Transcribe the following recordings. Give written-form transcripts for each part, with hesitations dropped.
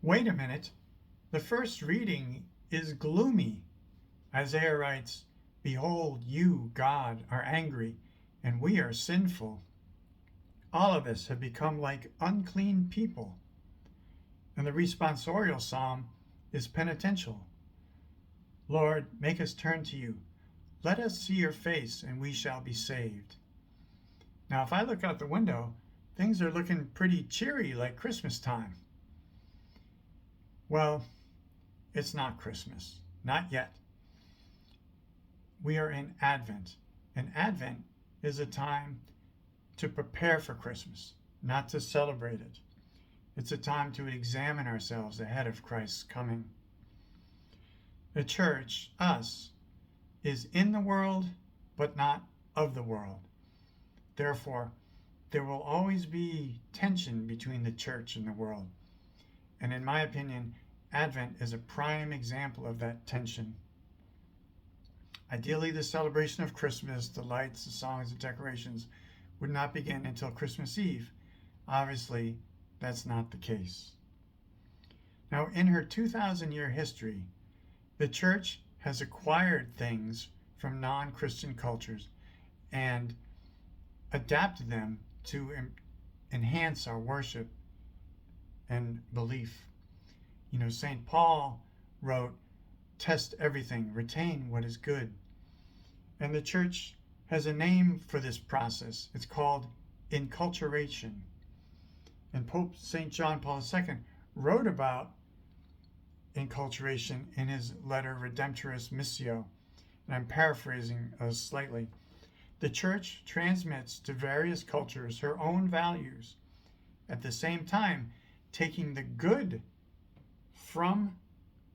Wait a minute. The first reading is gloomy. Isaiah writes, "Behold, you, God, are angry, and we are sinful. All of us have become like unclean people." And the responsorial psalm is penitential. "Lord, make us turn to you. Let us see your face, and we shall be saved." Now, if I look out the window, things are looking pretty cheery like Christmas time. Well, it's not Christmas. Not yet. We are in Advent, and Advent is a time to prepare for Christmas, not to celebrate it. It's a time to examine ourselves ahead of Christ's coming. The church, us, is in the world, but not of the world. Therefore, there will always be tension between the church and the world. And in my opinion, Advent is a prime example of that tension. Ideally, the celebration of Christmas, the lights, the songs, the decorations, would not begin until Christmas Eve. Obviously, that's not the case. Now, in her 2,000-year history, the church has acquired things from non-Christian cultures and adapted them to enhance our worship and belief. St. Paul wrote, "Test everything, retain what is good." And the church has a name for this process. It's called enculturation. And Pope St. John Paul II wrote about enculturation in his letter Redemptoris Missio. And I'm paraphrasing slightly. The church transmits to various cultures her own values, at the same time taking the good from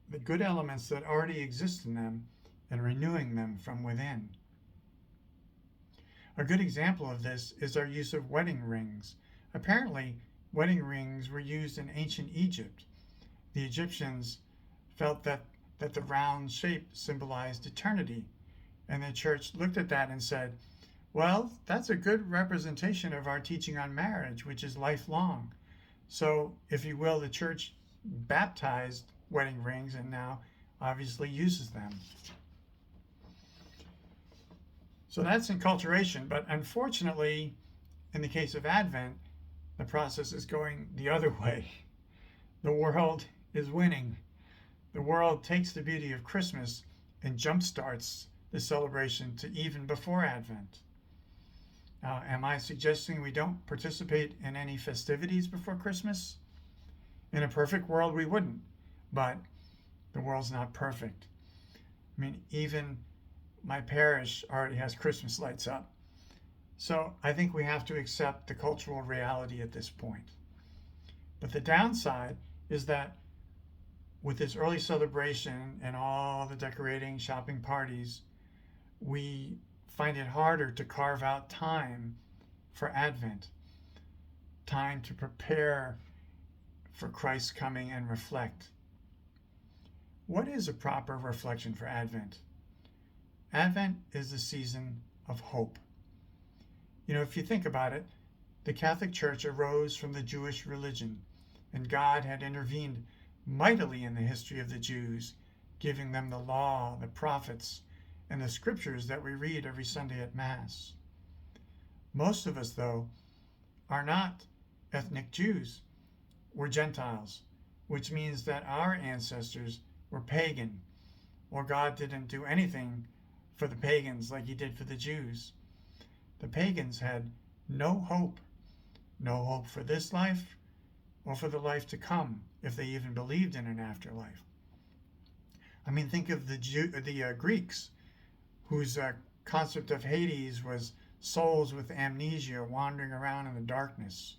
the good elements that already exist in them and renewing them from within. A good example of this is our use of wedding rings. Apparently, wedding rings were used in ancient Egypt. The Egyptians felt that the round shape symbolized eternity, and the church looked at that and said, well, that's a good representation of our teaching on marriage, which is lifelong. So, if you will, the church baptized wedding rings and now obviously uses them. So that's enculturation, but unfortunately, in the case of Advent, the process is going the other way. The world is winning. The world takes the beauty of Christmas and jumpstarts the celebration to even before Advent. Am I suggesting we don't participate in any festivities before Christmas? In a perfect world, we wouldn't, but the world's not perfect. I mean, even my parish already has Christmas lights up. So I think we have to accept the cultural reality at this point. But the downside is that with this early celebration and all the decorating, shopping parties, we find it harder to carve out time for Advent, time to prepare for Christ's coming and reflect. What is a proper reflection for Advent? Advent is the season of hope. If you think about it, the Catholic Church arose from the Jewish religion, and God had intervened mightily in the history of the Jews, giving them the law, the prophets, and the scriptures that we read every Sunday at Mass. Most of us, though, are not ethnic Jews. We're Gentiles, which means that our ancestors were pagan, or God didn't do anything for the pagans like he did for the Jews. The pagans had no hope for this life or for the life to come, if they even believed in an afterlife. I mean, think of the Greeks, whose concept of Hades was souls with amnesia wandering around in the darkness.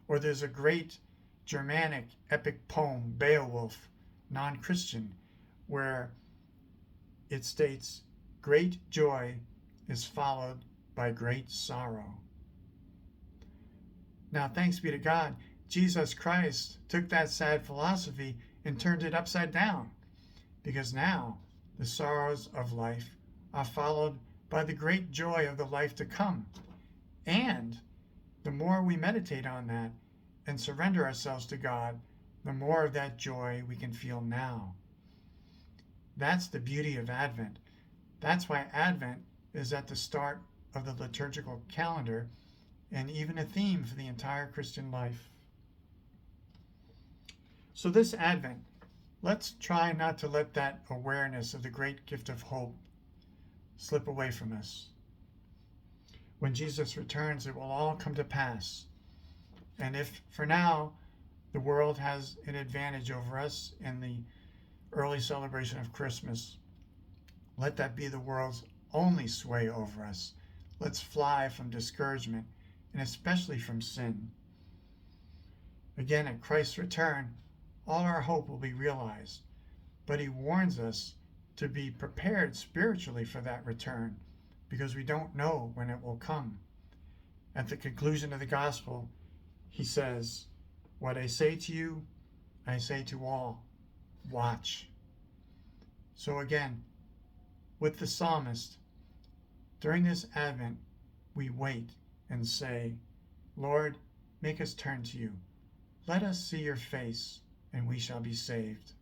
Or there's a great Germanic epic poem, Beowulf, non-Christian, where it states, "Great joy is followed by great sorrow." Now, thanks be to God, Jesus Christ took that sad philosophy and turned it upside down, because now the sorrows of life are followed by the great joy of the life to come. And the more we meditate on that and surrender ourselves to God, the more of that joy we can feel now. That's the beauty of Advent. That's why Advent is at the start of the liturgical calendar and even a theme for the entire Christian life. So this Advent, let's try not to let that awareness of the great gift of hope slip away from us. When Jesus returns, it will all come to pass. And if for now the world has an advantage over us in the early celebration of Christmas, let that be the world's only sway over us. Let's fly from discouragement and especially from sin. Again, at Christ's return, all our hope will be realized. But he warns us to be prepared spiritually for that return because we don't know when it will come. At the conclusion of the gospel, he says, "What I say to you, I say to all, watch." So again, with the psalmist, during this Advent, we wait and say, "Lord, make us turn to you. Let us see your face, and we shall be saved."